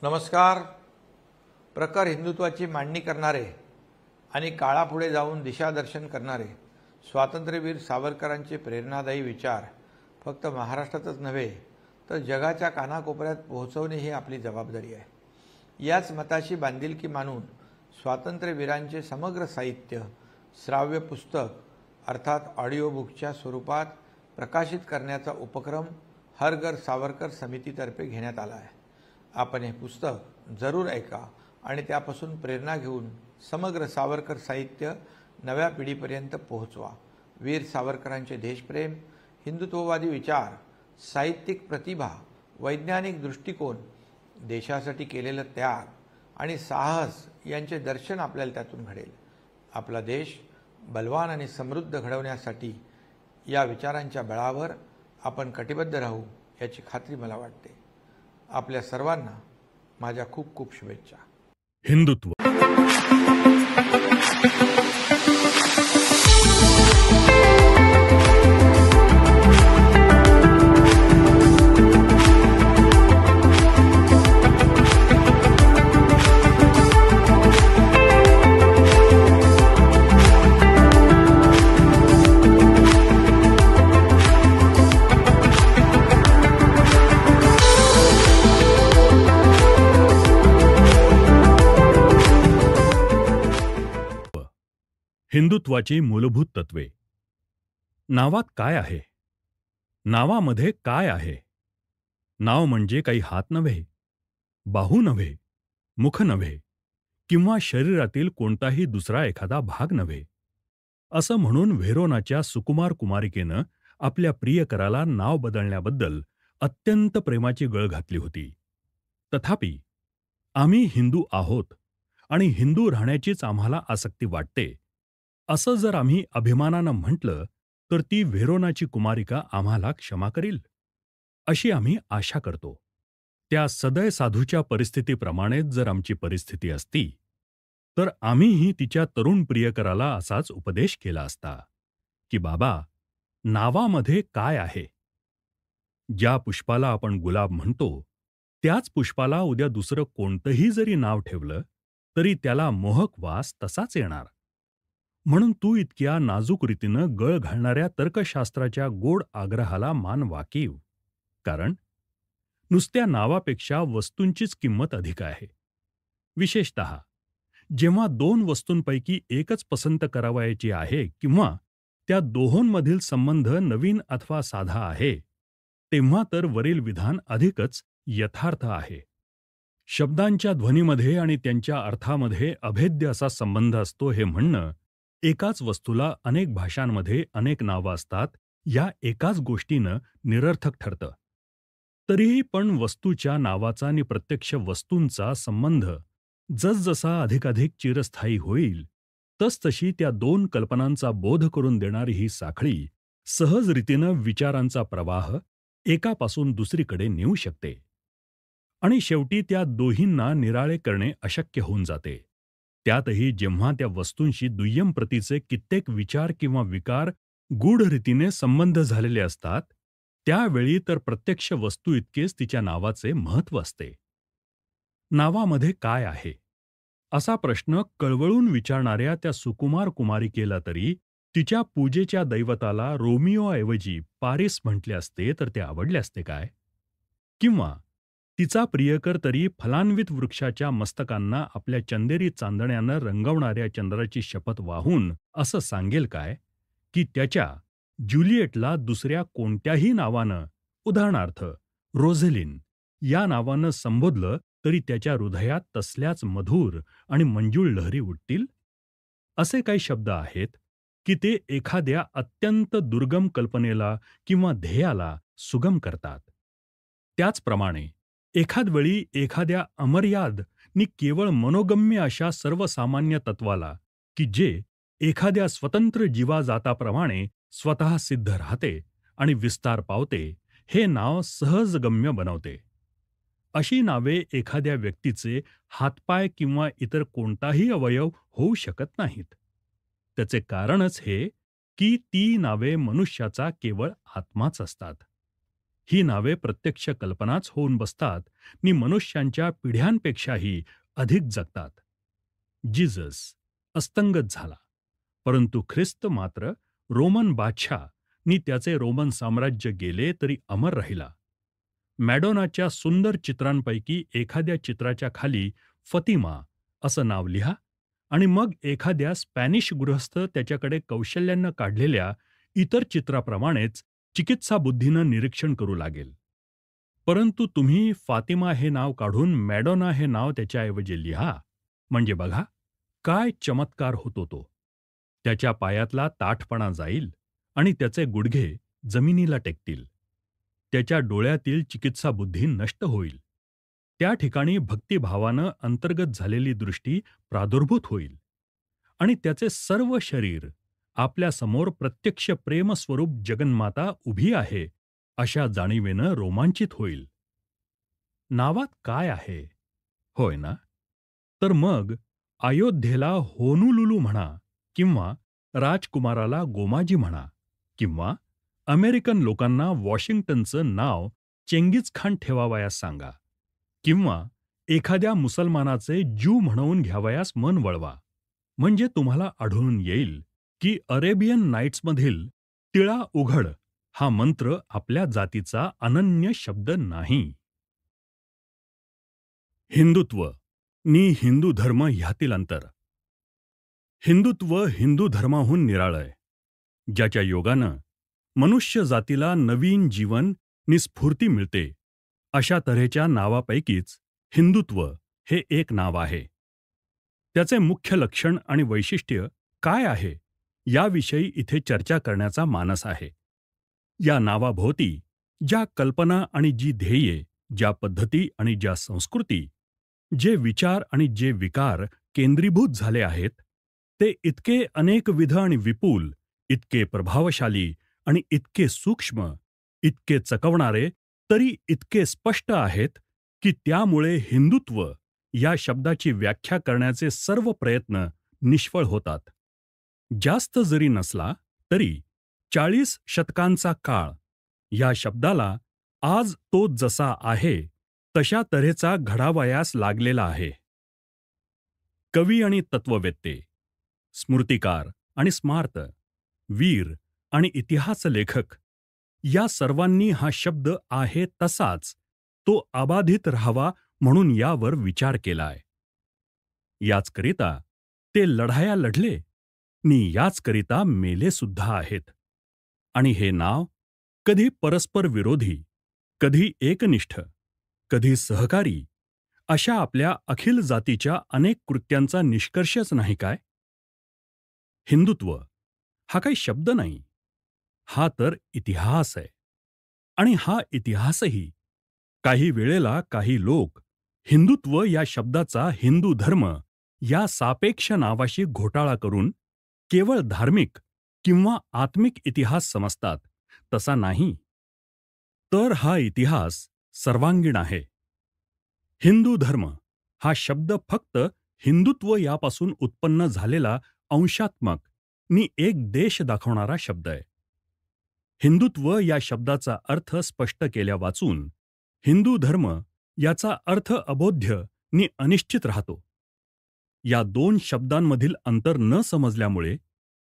नमस्कार. प्रखर हिंदुत्वाची मांडणी करणारे आणि काळापुढे जाऊन दिशादर्शन करणारे स्वातंत्र्यवीर सावरकरांचे प्रेरणादायी विचार फक्त महाराष्ट्रातच नव्हे तर जगाच्या कानाकोपऱ्यात पोहोचवणे ही आपली जबाबदारी आहे. याच मताशी बांधिलकी मानून स्वातंत्र्यवीरांचे समग्र साहित्य श्राव्य पुस्तक अर्थात ऑडिओ बुकच्या स्वरूपात प्रकाशित करण्याचा उपक्रम हर घर सावरकर समितीतर्फे घेण्यात आला आहे. आपण हे पुस्तक जरूर ऐका आणि त्यापासून प्रेरणा घेऊन समग्र सावरकर साहित्य नव्या पिढीपर्यंत पोहोचवा. वीर सावरकरांचे देशप्रेम, हिंदुत्ववादी विचार, साहित्यिक प्रतिभा, वैज्ञानिक दृष्टिकोन, देशासाठी केलेलं त्याग आणि साहस यांचे दर्शन आपल्याला त्यातून घडेल. आपला देश बलवान आणि समृद्ध घडवण्यासाठी या विचारांच्या बळावर आपण कटिबद्ध राहू याची खात्री मला वाटते. आपल्या सर्वांना माझ्या खूप खूप शुभेच्छा. हिंदुत्व हिंदुत्वाची मूलभूत तत्वे. नावात काय आहे? नावामध्ये काय आहे? नाव म्हणजे काही हात नव्हे, बाहू नव्हे, मुख नव्हे किंवा शरीरातील कोणताही दुसरा एखादा भाग नव्हे. असं म्हणून व्हेरोनाच्या सुकुमार कुमारिकेनं आपल्या प्रियकराला नाव बदलण्याबद्दल अत्यंत प्रेमाची गळ घातली होती. तथापि आम्ही हिंदू आहोत आणि हिंदू राहण्याचीच आम्हाला आसक्ती वाटते असं जर आम्ही अभिमानानं म्हटलं तर ती व्हेरोनाची कुमारिका आम्हाला क्षमा करील अशी आम्ही आशा करतो. त्या सदय साधूच्या परिस्थितीप्रमाणेच जर आमची परिस्थिती असती तर आम्हीही तिच्या तरुण प्रियकराला असाच उपदेश केला असता की बाबा, नावामध्ये काय आहे? ज्या पुष्पाला आपण गुलाब म्हणतो त्याच पुष्पाला उद्या दुसरं कोणतंही जरी नाव ठेवलं तरी त्याला मोहक वास तसाच येणार. म्हणून तू इतक्या नाजूक रीतीनं गळ घालणाऱ्या तर्कशास्त्राच्या गोड आग्रहाला मान वाकीव. कारण नुसत्या नावापेक्षा वस्तूंचीच किंमत अधिक आहे. विशेषतः जेव्हा दोन वस्तूंपैकी एकच पसंत करावयाची आहे किंवा त्या दोहोंमधील संबंध नवीन अथवा साधा आहे, तेव्हा तर वरील विधान अधिकच यथार्थ आहे. शब्दांच्या ध्वनीमध्ये आणि त्यांच्या अर्थामध्ये अभेद्य असा संबंध असतो हे म्हणणं एकाच वस्तूला अनेक भाषांमध्ये अनेक नावं असतात या एकाच गोष्टीनं निरर्थक ठरतं. तरीही पण वस्तूच्या नावाचा आणि प्रत्यक्ष वस्तूंचा संबंध जसजसा अधिकाधिक चिरस्थायी होईल तसतशी त्या दोन कल्पनांचा बोध करून देणारी ही साखळी सहज रीतीनं विचारांचा प्रवाह एकापासून दुसरीकडे नेऊ शकते आणि शेवटी त्या दोहींना निराळे करणे अशक्य होऊन जाते. त्यातही जेव्हा त्या वस्तूंशी दुय्यम प्रतीचे कित्येक विचार किंवा विकार गूढ रीतीने संबंध झालेले असतात, त्यावेळी तर प्रत्यक्ष वस्तू इतकेच तिच्या नावाचे महत्त्व असते. नावामध्ये काय आहे असा प्रश्न कळवळून विचारणाऱ्या त्या सुकुमार कुमारिकेला तरी तिच्या पूजेच्या दैवताला रोमिओऐवजी पारिस म्हटले असते तर ते आवडले असते काय? किंवा तिचा प्रियकर तरी फलान्वित वृक्षाच्या मस्तकांना आपल्या चंदेरी चांदण्यानं रंगवणाऱ्या चंद्राची शपथ वाहून असं सांगेल काय की त्याच्या ज्युलिएटला दुसऱ्या कोणत्याही नावानं, उदाहरणार्थ रोझेलिन या नावानं संबोधलं तरी त्याच्या हृदयात तसल्याच मधुर आणि मंजूळ लहरी उठतील? असे काही शब्द आहेत की ते एखाद्या अत्यंत दुर्गम कल्पनेला किंवा ध्येयाला सुगम करतात. त्याचप्रमाणे एखाद वेळी एखाद्या अमर्याद नि केवळ मनोगम्य अशा सर्वसामान्य तत्वाला की जे एखाद्या स्वतंत्र जीवाजाताप्रमाणे स्वतः सिद्ध राहते आणि विस्तार पावते, हे नाव सहजगम्य बनवते. अशी नावे एखाद्या व्यक्तीचे हातपाय किंवा इतर कोणताही अवयव होऊ शकत नाहीत. त्याचे कारणच हे की ती नावे मनुष्याचा केवळ आत्माच असतात. ही नावे प्रत्यक्ष कल्पनाच होऊन बसतात नि मनुष्यांच्या पिढ्यांपेक्षाही अधिक जगतात. जिजस अस्तंगत झाला, परंतु ख्रिस्त मात्र रोमन बादशाह नि त्याचे रोमन साम्राज्य गेले तरी अमर राहिला. मॅडोनाच्या सुंदर चित्रांपैकी एखाद्या चित्राच्या खाली फतिमा असं नाव लिहा आणि मग एखाद्या स्पॅनिश गृहस्थ त्याच्याकडे कौशल्यानं काढलेल्या इतर चित्राप्रमाणेच चिकित्सा बुद्धीनं निरीक्षण करू लागेल. परंतु तुम्ही फातिमा हे नाव काढून मॅडोना हे नाव त्याच्याऐवजी लिहा, म्हणजे बघा काय चमत्कार होतो तो. त्याच्या पायातला ताठपणा जाईल आणि त्याचे गुडघे जमिनीला टेकतील. त्याच्या डोळ्यातील चिकित्सा बुद्धी नष्ट होईल. त्या ठिकाणी भक्तिभावानं अंतर्गत झालेली दृष्टी प्रादुर्भूत होईल आणि त्याचे सर्व शरीर आपल्यासमोर प्रत्यक्ष प्रेमस्वरूप जगन्माता उभी आहे अशा जाणीवेनं रोमांचित होईल. नावात काय आहे, होय ना? तर मग अयोध्येला होनुलुलू म्हणा किंवा राजकुमाराला गोमाजी म्हणा किंवा अमेरिकन लोकांना वॉशिंग्टनचं नाव चेंगीज खान ठेवावयास सांगा किंवा एखाद्या मुसलमानाचे ज्यू म्हणवून घ्यावयास मन वळवा, म्हणजे तुम्हाला आढळून येईल की अरेबियन नाईट्समधील तिळा उघड हा मंत्र आपल्या जातीचा अनन्य शब्द नाही. हिंदुत्व नि हिंदू धर्म ह्यातील अंतर. हिंदुत्व हिंदू धर्माहून निराळय, ज्याच्या योगानं मनुष्य जातीला नवीन जीवन निस्फूर्ती मिळते, अशा तऱ्हेच्या नावापैकीच हिंदुत्व हे एक नाव आहे. त्याचे मुख्य लक्षण आणि वैशिष्ट्य काय आहे याविषयी इथे चर्चा करण्याचा मानस आहे. या नावाभोवती ज्या कल्पना आणि जी ध्येये, ज्या पद्धती आणि ज्या संस्कृती, जे विचार आणि जे विकार केंद्रीभूत झाले आहेत, ते इतके अनेकविध आणि विपुल, इतके प्रभावशाली आणि इतके सूक्ष्म, इतके चकवणारे तरी इतके स्पष्ट आहेत की त्यामुळे हिंदुत्व या शब्दाची व्याख्या करण्याचे सर्व प्रयत्न निष्फळ होतात. जास्त जरी नसला तरी 40 शतकांचा काळ या शब्दाला आज तो जसा आहे तशा तऱ्हेचा घडावयास लागलेला आहे. कवी आणि तत्ववेत्ते, स्मृतिकार आणि स्मार्त, वीर आणि इतिहास लेखक या सर्वांनी हा शब्द आहे तसाच तो अबाधित राहावा म्हणून यावर विचार केलाय. याचकरिता ते लढाया लढले नि याचकरिता मेले सुद्धा आहेत. आणि हे नाव कधी परस्पर विरोधी, कधी एकनिष्ठ, कधी सहकारी अशा आपल्या अखिल जातीच्या अनेक कृत्यांचा निष्कर्षच नाही काय? हिंदुत्व हा काही शब्द नाही, हा तर इतिहास आहे. आणि हा इतिहासही काही वेळेला काही लोक हिंदुत्व या शब्दाचा हिंदू धर्म या सापेक्ष नावाशी घोटाळा करून केवळ धार्मिक किंवा आत्मिक इतिहास समजतात, तसा नाही. तर हा इतिहास सर्वांगीण आहे. हिंदू धर्म हा शब्द फक्त हिंदुत्व यापासून उत्पन्न झालेला अंशात्मक नि एक देश दाखवणारा शब्द आहे. हिंदुत्व या शब्दाचा अर्थ स्पष्ट केल्या वाचून हिंदू धर्म याचा अर्थ अबोध्य नि अनिश्चित राहतो. या दोन शब्दांमधील अंतर न समजल्यामुळे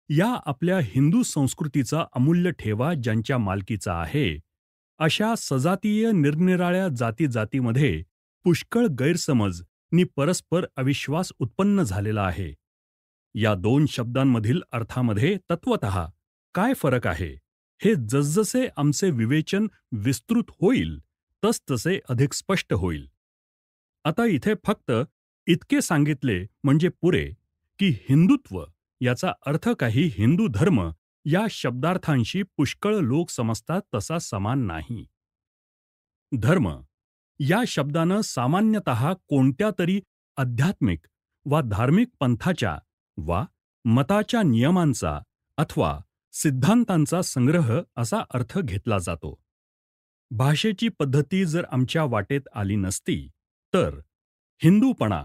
या आपल्या हिंदू संस्कृतीचा अमूल्य ठेवा ज्यांच्या मालकीचा आहे, अशा सजातीय निरनिराळ्या जातीजातीमध्ये पुष्कळ गैरसमज नि परस्पर अविश्वास उत्पन्न झालेला आहे. या दोन शब्दांमधील अर्थामध्ये तत्वतः काय फरक आहे हे जसजसे आमचे विवेचन विस्तृत होईल तसतसे अधिक स्पष्ट होईल. आता इथे फक्त इतके सांगितले म्हणजे पुरे की हिंदुत्व याचा अर्थ काही हिंदू धर्म या शब्दार्थांशी पुष्कळ लोक समजतात तसा समान नाही. धर्म या शब्दानं सामान्यतः कोणत्या तरी आध्यात्मिक वा धार्मिक पंथाच्या वा मताच्या नियमांचा अथवा सिद्धांतांचा संग्रह असा अर्थ घेतला जातो. भाषेची पद्धती जर आमच्या वाटेत आली नसती तर हिंदूपणा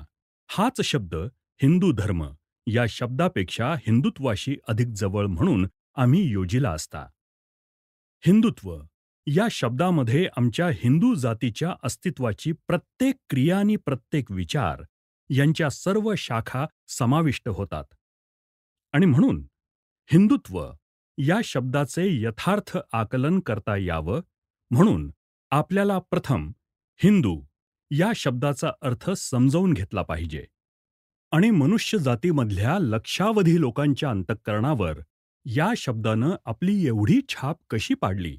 हाच शब्द हिंदू धर्म या शब्दापेक्षा हिंदुत्वाशी अधिक जवळ म्हणून आम्ही योजिला असता. हिंदुत्व या शब्दामध्ये आमच्या हिंदू जातीच्या अस्तित्वाची प्रत्येक क्रिया आणि प्रत्येक विचार यांच्या सर्व शाखा समाविष्ट होतात. आणि म्हणून हिंदुत्व या शब्दाचे यथार्थ आकलन करता यावं म्हणून आपल्याला प्रथम हिंदू या शब्दाचा अर्थ समजावून घेतला पाहिजे. आणि मनुष्य जातीमधल्या लक्षावधी लोकांच्या अंतःकरणावर या शब्दानं आपली एवढी छाप कशी पाडली,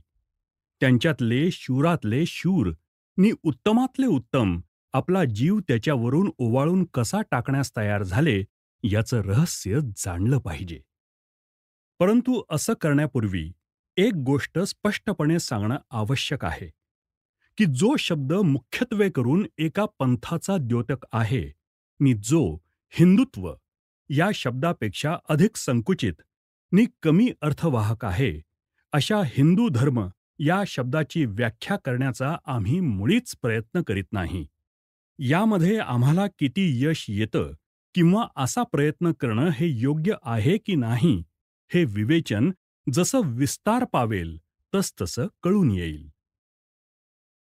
त्यांच्यातले शूरातले शूर नि उत्तमातले उत्तम आपला जीव त्याच्यावरून ओवाळून कसा टाकण्यास तयार झाले, याचं रहस्य जाणलं पाहिजे. परंतु असं करण्यापूर्वी एक गोष्ट स्पष्टपणे सांगणं आवश्यक आहे की जो शब्द मुख्यत्वे करून एका पंथाचा द्योतक आहे नि जो हिंदुत्व या शब्दापेक्षा अधिक संकुचित नि कमी अर्थवाहक आहे, अशा हिंदू धर्म या शब्दाची व्याख्या करण्याचा आम्ही मुळीच प्रयत्न करीत नाही. यामध्ये आम्हाला किती यश येतं किंवा असा प्रयत्न करणं हे योग्य आहे की नाही, हे विवेचन जसं विस्तार पावेल तसतसं कळून येईल.